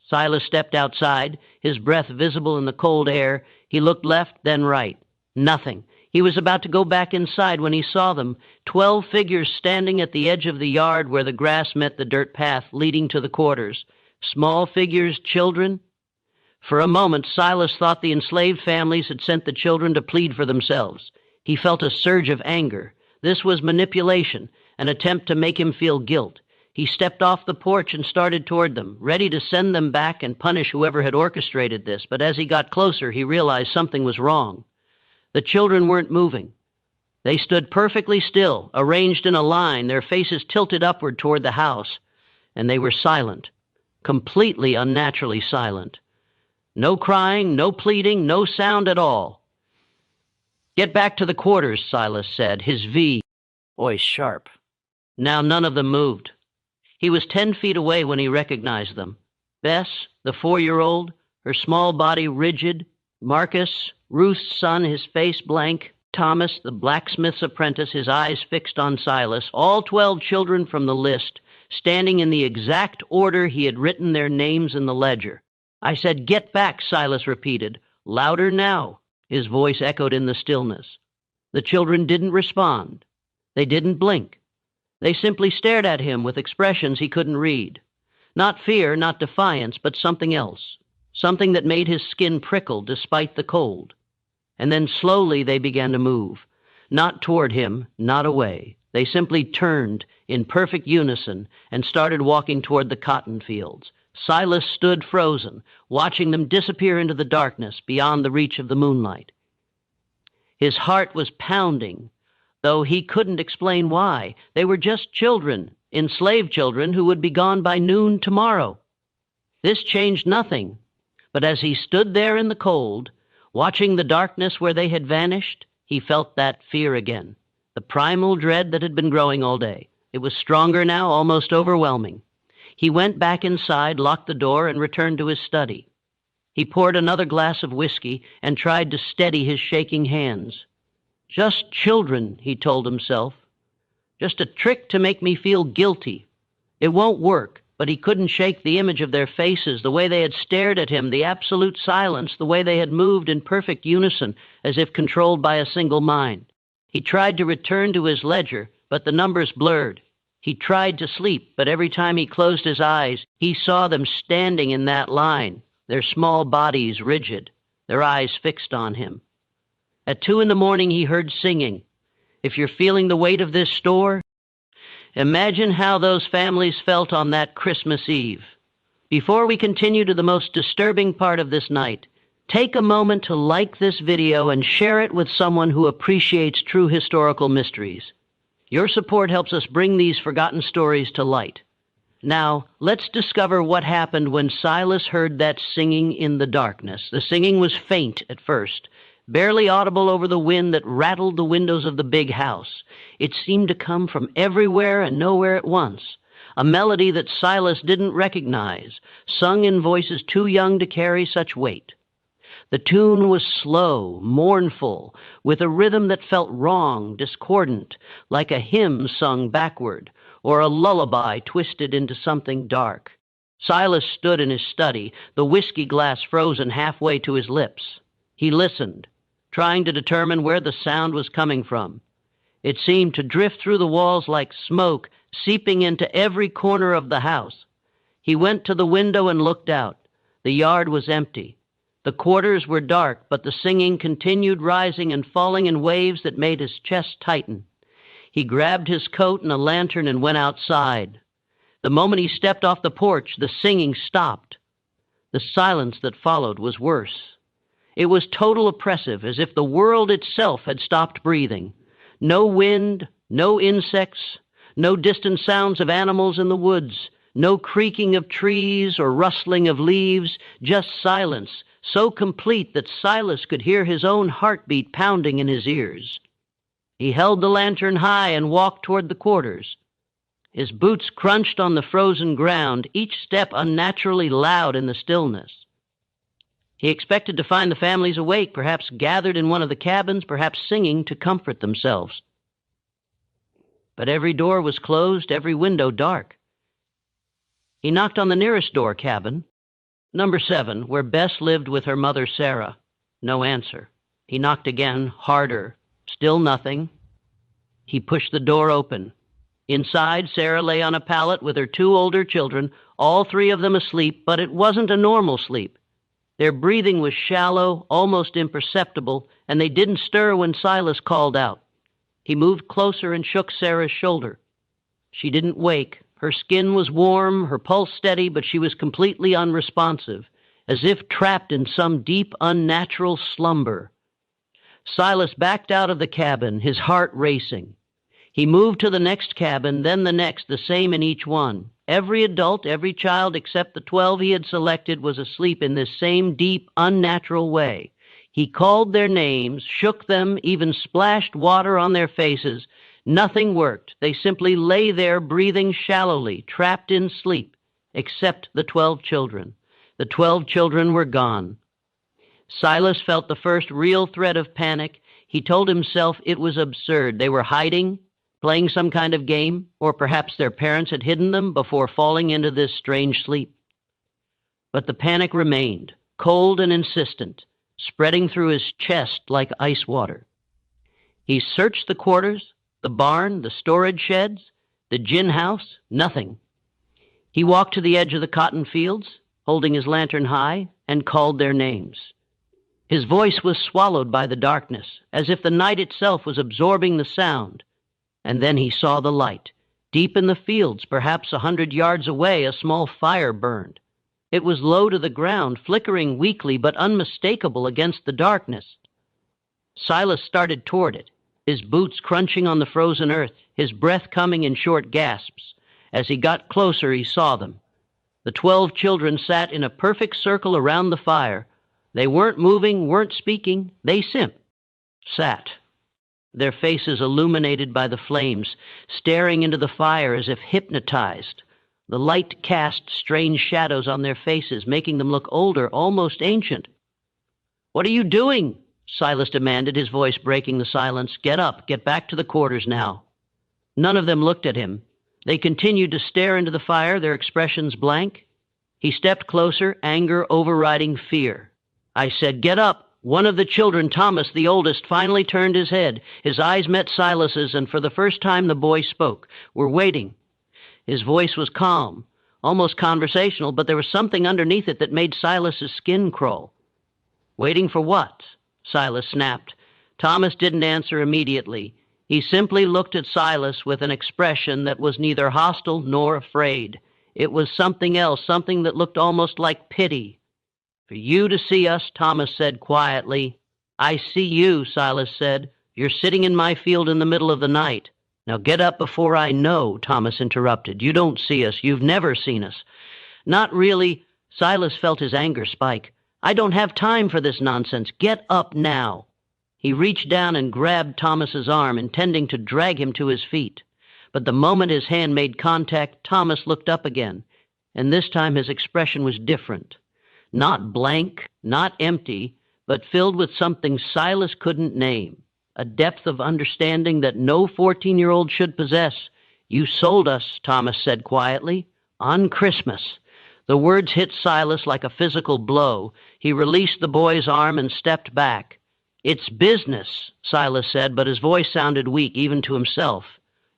Silas stepped outside, his breath visible in the cold air. He looked left, then right. Nothing. He was about to go back inside when he saw them, 12 figures standing at the edge of the yard where the grass met the dirt path leading to the quarters. Small figures, children. For a moment, Silas thought the enslaved families had sent the children to plead for themselves. He felt a surge of anger. This was manipulation, an attempt to make him feel guilt. He stepped off the porch and started toward them, ready to send them back and punish whoever had orchestrated this. But as he got closer, he realized something was wrong. The children weren't moving. They stood perfectly still, arranged in a line, their faces tilted upward toward the house, and they were silent, completely unnaturally silent. No crying, no pleading, no sound at all. "Get back to the quarters," Silas said, his voice sharp. Now none of them moved. He was 10 feet away when he recognized them. Bess, the 4-year-old, her small body rigid. Marcus, Ruth's son, his face blank. Thomas, the blacksmith's apprentice, his eyes fixed on Silas. All 12 children from the list, standing in the exact order he had written their names in the ledger. "I said, get back," Silas repeated. "Louder now." His voice echoed in the stillness. The children didn't respond. They didn't blink. They simply stared at him with expressions he couldn't read. Not fear, not defiance, but something else. Something that made his skin prickle despite the cold. And then slowly they began to move. Not toward him, not away. They simply turned in perfect unison and started walking toward the cotton fields. Silas stood frozen, watching them disappear into the darkness beyond the reach of the moonlight. His heart was pounding, though he couldn't explain why. They were just children, enslaved children who would be gone by noon tomorrow. This changed nothing, but as he stood there in the cold, watching the darkness where they had vanished, he felt that fear again, the primal dread that had been growing all day. It was stronger now, almost overwhelming. He went back inside, locked the door, and returned to his study. He poured another glass of whiskey and tried to steady his shaking hands. Just children, he told himself. Just a trick to make me feel guilty. It won't work, but he couldn't shake the image of their faces, the way they had stared at him, the absolute silence, the way they had moved in perfect unison, as if controlled by a single mind. He tried to return to his ledger, but the numbers blurred. He tried to sleep, but every time he closed his eyes, he saw them standing in that line, their small bodies rigid, their eyes fixed on him. At 2 a.m, he heard singing. If you're feeling the weight of this store, imagine how those families felt on that Christmas Eve. Before we continue to the most disturbing part of this night, take a moment to like this video and share it with someone who appreciates true historical mysteries. Your support helps us bring these forgotten stories to light. Now, let's discover what happened when Silas heard that singing in the darkness. The singing was faint at first, barely audible over the wind that rattled the windows of the big house. It seemed to come from everywhere and nowhere at once, a melody that Silas didn't recognize, sung in voices too young to carry such weight. The tune was slow, mournful, with a rhythm that felt wrong, discordant, like a hymn sung backward, or a lullaby twisted into something dark. Silas stood in his study, the whiskey glass frozen halfway to his lips. He listened, trying to determine where the sound was coming from. It seemed to drift through the walls like smoke, seeping into every corner of the house. He went to the window and looked out. The yard was empty. The quarters were dark, but the singing continued, rising and falling in waves that made his chest tighten. He grabbed his coat and a lantern and went outside. The moment he stepped off the porch, the singing stopped. The silence that followed was worse. It was total oppressive, as if the world itself had stopped breathing. No wind, no insects, no distant sounds of animals in the woods, no creaking of trees or rustling of leaves, just silence, so complete that Silas could hear his own heartbeat pounding in his ears. He held the lantern high and walked toward the quarters. His boots crunched on the frozen ground, each step unnaturally loud in the stillness. He expected to find the families awake, perhaps gathered in one of the cabins, perhaps singing to comfort themselves. But every door was closed, every window dark. He knocked on the nearest door cabin, number 7, where Bess lived with her mother, Sarah. No answer. He knocked again, harder. Still nothing. He pushed the door open. Inside, Sarah lay on a pallet with her 2 older children, all 3 of them asleep, but it wasn't a normal sleep. Their breathing was shallow, almost imperceptible, and they didn't stir when Silas called out. He moved closer and shook Sarah's shoulder. She didn't wake. Her skin was warm, her pulse steady, but she was completely unresponsive, as if trapped in some deep, unnatural slumber. Silas backed out of the cabin, his heart racing. He moved to the next cabin, then the next, the same in each one. Every adult, every child except the 12 he had selected was asleep in this same deep, unnatural way. He called their names, shook them, even splashed water on their faces. Nothing worked. They simply lay there breathing shallowly, trapped in sleep, except the 12 children. The 12 children were gone. Silas felt the first real threat of panic. He told himself it was absurd. They were hiding, playing some kind of game, or perhaps their parents had hidden them before falling into this strange sleep. But the panic remained, cold and insistent, spreading through his chest like ice water. He searched the quarters, the barn, the storage sheds, the gin house, nothing. He walked to the edge of the cotton fields, holding his lantern high, and called their names. His voice was swallowed by the darkness, as if the night itself was absorbing the sound. And then he saw the light. Deep in the fields, perhaps 100 yards away, a small fire burned. It was low to the ground, flickering weakly but unmistakable against the darkness. Silas started toward it, his boots crunching on the frozen earth, his breath coming in short gasps. As he got closer, he saw them. The 12 children sat in a perfect circle around the fire. They weren't moving, weren't speaking. They sat, their faces illuminated by the flames, staring into the fire as if hypnotized. The light cast strange shadows on their faces, making them look older, almost ancient. "What are you doing?" Silas demanded, his voice breaking the silence. "Get up. Get back to the quarters now." None of them looked at him. They continued to stare into the fire, their expressions blank. He stepped closer, anger overriding fear. "I said, get up." One of the children, Thomas, the oldest, finally turned his head. His eyes met Silas's, and for the first time the boy spoke. "We're waiting." His voice was calm, almost conversational, but there was something underneath it that made Silas's skin crawl. "Waiting for what?" Silas snapped. Thomas didn't answer immediately. He simply looked at Silas with an expression that was neither hostile nor afraid. It was something else, something that looked almost like pity. "For you to see us," Thomas said quietly. "I see you," Silas said. "You're sitting in my field in the middle of the night." "Now get up before I know," Thomas interrupted. "You don't see us. You've never seen us." "Not really." Silas felt his anger spike. "I don't have time for this nonsense. Get up now." He reached down and grabbed Thomas's arm, intending to drag him to his feet. But the moment his hand made contact, Thomas looked up again, and this time his expression was different. Not blank, not empty, but filled with something Silas couldn't name, a depth of understanding that no 14-year-old should possess. "You sold us," Thomas said quietly, "on Christmas." The words hit Silas like a physical blow. He released the boy's arm and stepped back. "It's business," Silas said, but his voice sounded weak even to himself.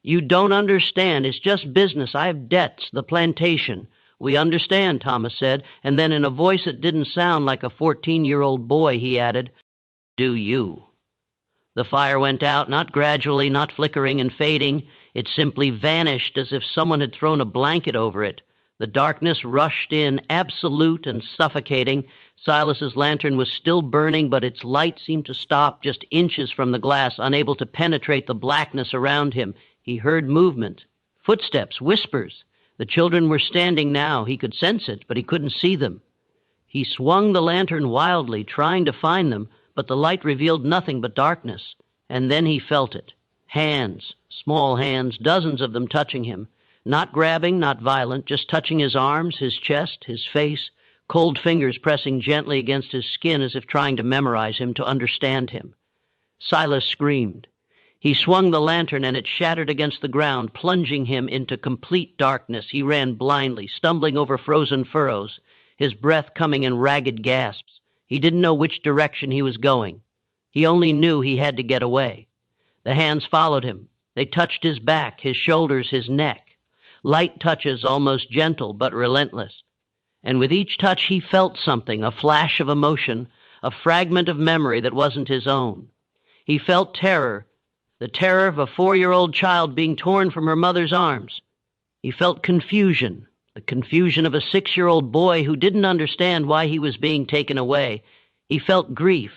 "You don't understand. It's just business. I have debts, the plantation." "We understand," Thomas said, and then in a voice that didn't sound like a 14-year-old boy, he added, "Do you?" The fire went out, not gradually, not flickering and fading. It simply vanished as if someone had thrown a blanket over it. The darkness rushed in, absolute and suffocating. Silas's lantern was still burning, but its light seemed to stop just inches from the glass, unable to penetrate the blackness around him. He heard movement, footsteps, whispers. The children were standing now. He could sense it, but he couldn't see them. He swung the lantern wildly, trying to find them, but the light revealed nothing but darkness. And then he felt it. Hands, small hands, dozens of them touching him. Not grabbing, not violent, just touching his arms, his chest, his face, cold fingers pressing gently against his skin as if trying to memorize him, to understand him. Silas screamed. He swung the lantern and it shattered against the ground, plunging him into complete darkness. He ran blindly, stumbling over frozen furrows, his breath coming in ragged gasps. He didn't know which direction he was going. He only knew he had to get away. The hands followed him. They touched his back, his shoulders, his neck. Light touches, almost gentle but relentless. And with each touch he felt something, a flash of emotion, a fragment of memory that wasn't his own. He felt terror, the terror of a 4-year-old child being torn from her mother's arms. He felt confusion, the confusion of a 6-year-old boy who didn't understand why he was being taken away. He felt grief,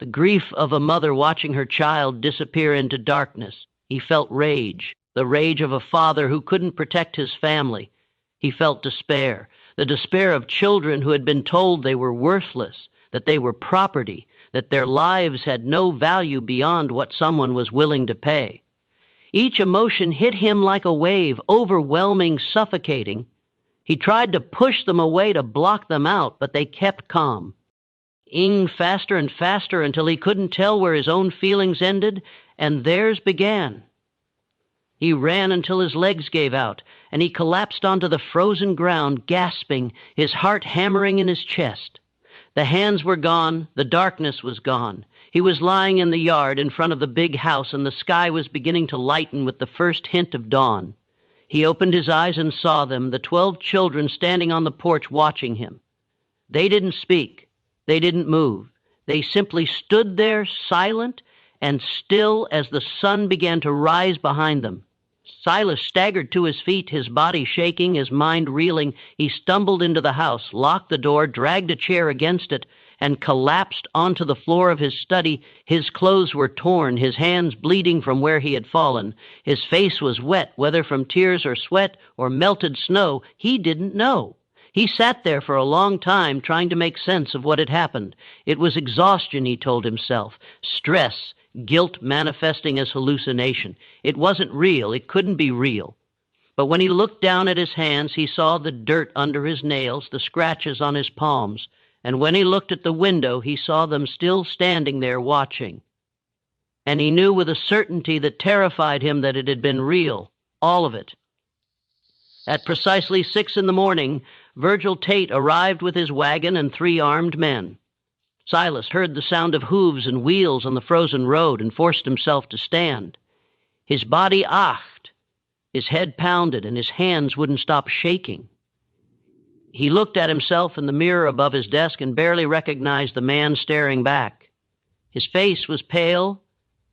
the grief of a mother watching her child disappear into darkness. He felt rage, the rage of a father who couldn't protect his family. He felt despair, the despair of children who had been told they were worthless, that they were property, that their lives had no value beyond what someone was willing to pay. Each emotion hit him like a wave, overwhelming, suffocating. He tried to push them away, to block them out, but they kept calm. Ing faster and faster until he couldn't tell where his own feelings ended and theirs began. He ran until his legs gave out, and he collapsed onto the frozen ground, gasping, his heart hammering in his chest. The hands were gone, the darkness was gone. He was lying in the yard in front of the big house, and the sky was beginning to lighten with the first hint of dawn. He opened his eyes and saw them, the 12 children standing on the porch watching him. They didn't speak. They didn't move. They simply stood there, silent and still, as the sun began to rise behind them. Silas staggered to his feet, his body shaking, his mind reeling. He stumbled into the house, locked the door, dragged a chair against it, and collapsed onto the floor of his study. His clothes were torn, his hands bleeding from where he had fallen. His face was wet, whether from tears or sweat or melted snow, he didn't know. He sat there for a long time trying to make sense of what had happened. It was exhaustion, he told himself, stress, guilt manifesting as hallucination. It wasn't real. It couldn't be real. But when he looked down at his hands, he saw the dirt under his nails, the scratches on his palms, and when he looked at the window, he saw them still standing there watching. And he knew with a certainty that terrified him that it had been real, all of it. At precisely 6 a.m, Virgil Tate arrived with his wagon and 3 armed men. Silas heard the sound of hooves and wheels on the frozen road and forced himself to stand. His body ached, his head pounded, and his hands wouldn't stop shaking. He looked at himself in the mirror above his desk and barely recognized the man staring back. His face was pale,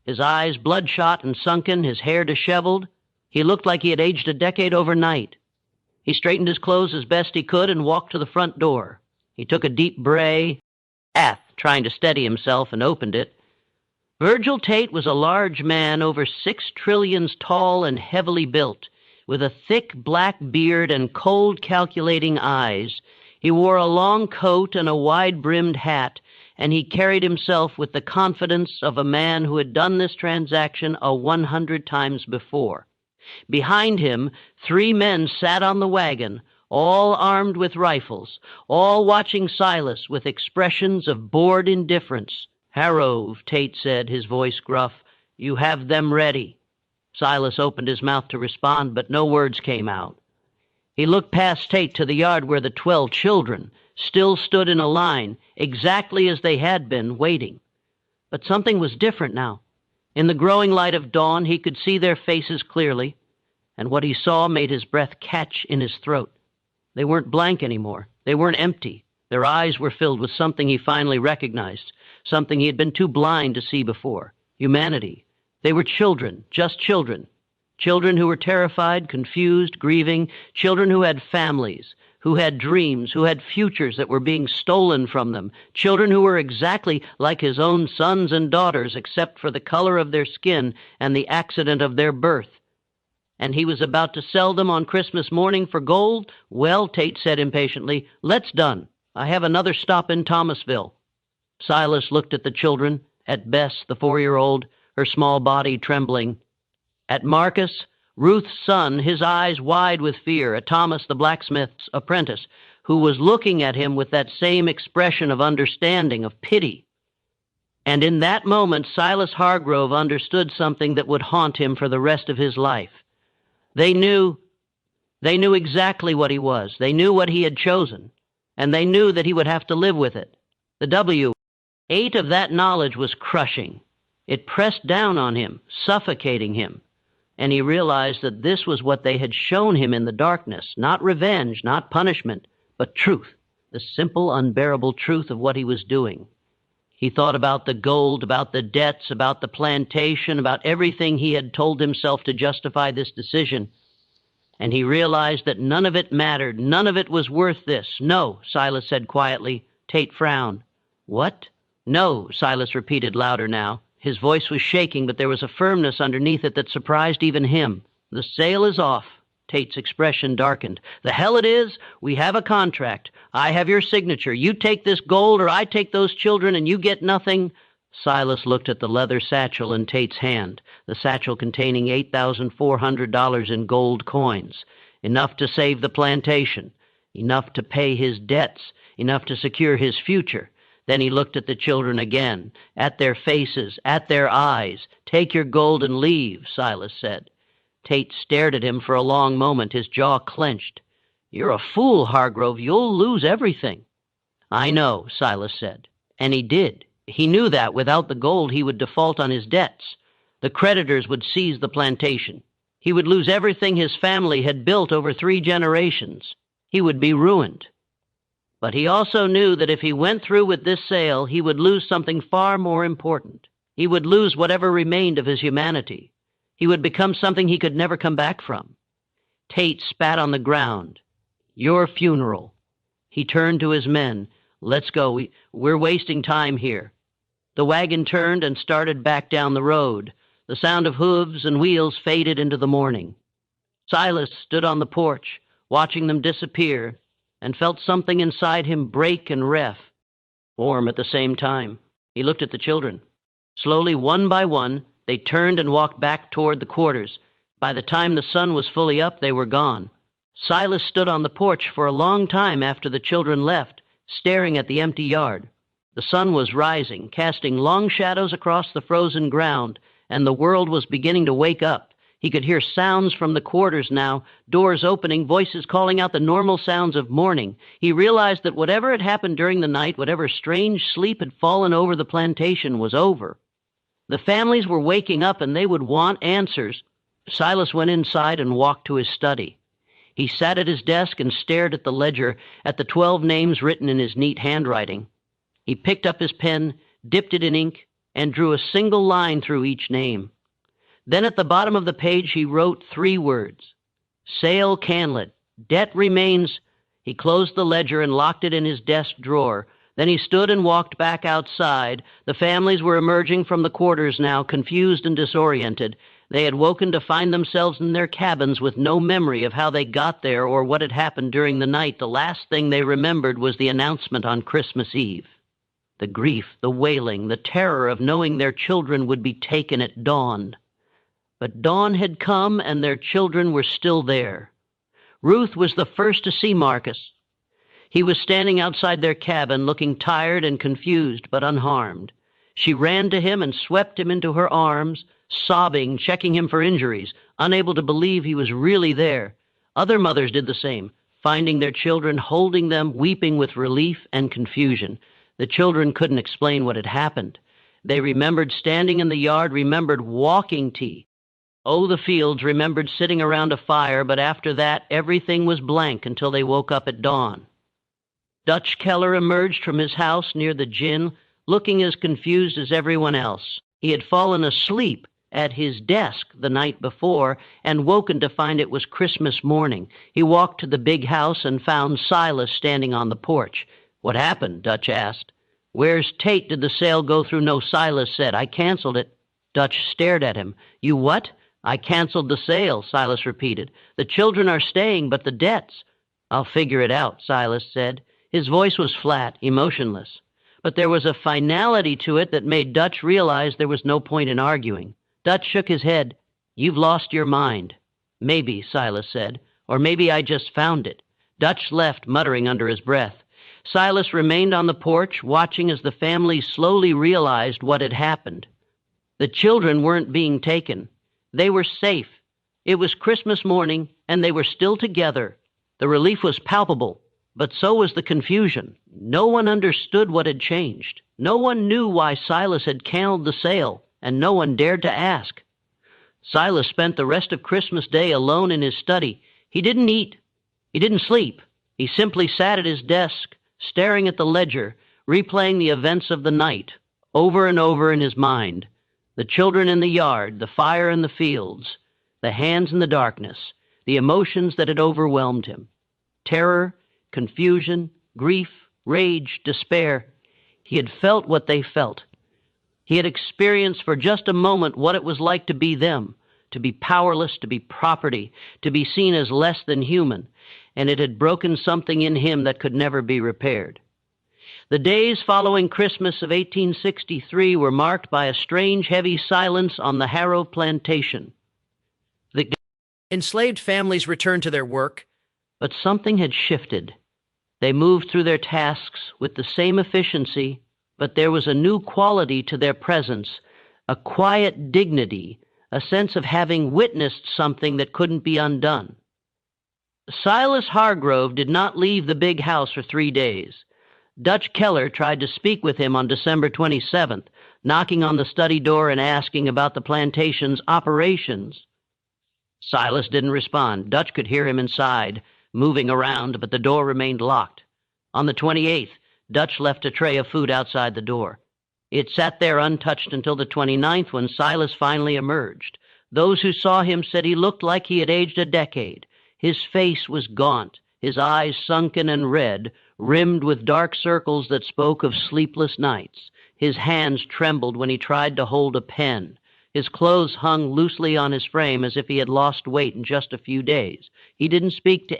his eyes bloodshot and sunken, his hair disheveled. He looked like he had aged a decade overnight. He straightened his clothes as best he could and walked to the front door. He took a deep breath, trying to steady himself, and opened it. Virgil Tate was a large man, over 6 trillions tall and heavily built, with a thick black beard and cold, calculating eyes. He wore a long coat and a wide-brimmed hat, and he carried himself with the confidence of a man who had done this transaction 100 times before. Behind him, 3 men sat on the wagon, all armed with rifles, all watching Silas with expressions of bored indifference. "Hargrove," Tate said, his voice gruff, "you have them ready." Silas opened his mouth to respond, but no words came out. He looked past Tate to the yard where the 12 children still stood in a line, exactly as they had been, waiting. But something was different now. In the growing light of dawn, he could see their faces clearly, and what he saw made his breath catch in his throat. They weren't blank anymore. They weren't empty. Their eyes were filled with something he finally recognized, something he had been too blind to see before: humanity. They were children, just children. Children who were terrified, confused, grieving, children who had families, who had dreams, who had futures that were being stolen from them, children who were exactly like his own sons and daughters except for the color of their skin and the accident of their birth. And he was about to sell them on Christmas morning for gold? "Well," Tate said impatiently, "let's done. I have another stop in Thomasville." Silas looked at the children, at Bess, the 4-year-old, her small body trembling, at Marcus, Ruth's son, his eyes wide with fear, at Thomas, the blacksmith's apprentice, who was looking at him with that same expression of understanding, of pity. And in that moment, Silas Hargrove understood something that would haunt him for the rest of his life. They knew exactly what he was. They knew what he had chosen, and they knew that he would have to live with it. The weight of that knowledge was crushing. It pressed down on him, suffocating him, and he realized that this was what they had shown him in the darkness, not revenge, not punishment, but truth, the simple, unbearable truth of what he was doing. He thought about the gold, about the debts, about the plantation, about everything he had told himself to justify this decision. And he realized that none of it mattered. None of it was worth this. "No," Silas said quietly. Tate frowned. "What?" "No," Silas repeated louder now. His voice was shaking, but there was a firmness underneath it that surprised even him. "The sale is off." Tate's expression darkened. "The hell it is. We have a contract. I have your signature. You take this gold or I take those children and you get nothing." Silas looked at the leather satchel in Tate's hand, the satchel containing $8,400 in gold coins, enough to save the plantation, enough to pay his debts, enough to secure his future. Then he looked at the children again, at their faces, at their eyes. "Take your gold and leave," Silas said. Tate stared at him for a long moment, his jaw clenched. "You're a fool, Hargrove. You'll lose everything." "I know," Silas said. And he did. He knew that without the gold he would default on his debts. The creditors would seize the plantation. He would lose everything his family had built over 3 generations. He would be ruined. But he also knew that if he went through with this sale, he would lose something far more important. He would lose whatever remained of his humanity. He would become something he could never come back from. Tate spat on the ground. "Your funeral." He turned to his men. "Let's go. We're wasting time here." The wagon turned and started back down the road. The sound of hooves and wheels faded into the morning. Silas stood on the porch, watching them disappear, and felt something inside him break and form at the same time. He looked at the children. Slowly, one by one, they turned and walked back toward the quarters. By the time the sun was fully up, they were gone. Silas stood on the porch for a long time after the children left, staring at the empty yard. The sun was rising, casting long shadows across the frozen ground, and the world was beginning to wake up. He could hear sounds from the quarters now, doors opening, voices calling out the normal sounds of morning. He realized that whatever had happened during the night, whatever strange sleep had fallen over the plantation, was over. The families were waking up, and they would want answers. Silas went inside and walked to his study. He sat at his desk and stared at the ledger, at the 12 names written in his neat handwriting. He picked up his pen, dipped it in ink, and drew a single line through each name. Then at the bottom of the page he wrote 3 words. Sale canlet. Debt remains. He closed the ledger and locked it in his desk drawer. Then he stood and walked back outside. The families were emerging from the quarters now, confused and disoriented. They had woken to find themselves in their cabins with no memory of how they got there or what had happened during the night. The last thing they remembered was the announcement on Christmas Eve. The grief, the wailing, the terror of knowing their children would be taken at dawn. But dawn had come, and their children were still there. Ruth was the first to see Marcus. He was standing outside their cabin, looking tired and confused, but unharmed. She ran to him and swept him into her arms, sobbing, checking him for injuries, unable to believe he was really there. Other mothers did the same, finding their children, holding them, weeping with relief and confusion. The children couldn't explain what had happened. They remembered standing in the yard, remembered walking tea. Oh, the fields remembered sitting around a fire, but after that, everything was blank until they woke up at dawn. Dutch Keller emerged from his house near the gin, looking as confused as everyone else. He had fallen asleep at his desk the night before and woken to find it was Christmas morning. He walked to the big house and found Silas standing on the porch. What happened? Dutch asked. Where's Tate? Did the sale go through? No, Silas said. I canceled it. Dutch stared at him. You what? I canceled the sale, Silas repeated. The children are staying, but the debts. I'll figure it out, Silas said. His voice was flat, emotionless. But there was a finality to it that made Dutch realize there was no point in arguing. Dutch shook his head. You've lost your mind. Maybe, Silas said. Or maybe I just found it. Dutch left, muttering under his breath. Silas remained on the porch, watching as the family slowly realized what had happened. The children weren't being taken. They were safe. It was Christmas morning, and they were still together. The relief was palpable, but so was the confusion. No one understood what had changed. No one knew why Silas had canceled the sale, and no one dared to ask. Silas spent the rest of Christmas Day alone in his study. He didn't eat. He didn't sleep. He simply sat at his desk, staring at the ledger, replaying the events of the night, over and over in his mind. The children in the yard, the fire in the fields, the hands in the darkness, the emotions that had overwhelmed him. Terror, confusion, grief, rage, despair. He had felt what they felt. He had experienced for just a moment what it was like to be them, to be powerless, to be property, to be seen as less than human, and it had broken something in him that could never be repaired. The days following Christmas of 1863 were marked by a strange, heavy silence on the Harrow plantation. The enslaved families returned to their work, but something had shifted. They moved through their tasks with the same efficiency, but there was a new quality to their presence, a quiet dignity, a sense of having witnessed something that couldn't be undone. Silas Hargrove did not leave the big house for 3 days. Dutch Keller tried to speak with him on December 27th, knocking on the study door and asking about the plantation's operations. Silas didn't respond. Dutch could hear him inside, moving around, but the door remained locked. On the 28th, Dutch left a tray of food outside the door. It sat there untouched until the 29th, when Silas finally emerged. Those who saw him said he looked like he had aged a decade. His face was gaunt, his eyes sunken and red, rimmed with dark circles that spoke of sleepless nights. His hands trembled when he tried to hold a pen. His clothes hung loosely on his frame as if he had lost weight in just a few days. He didn't speak to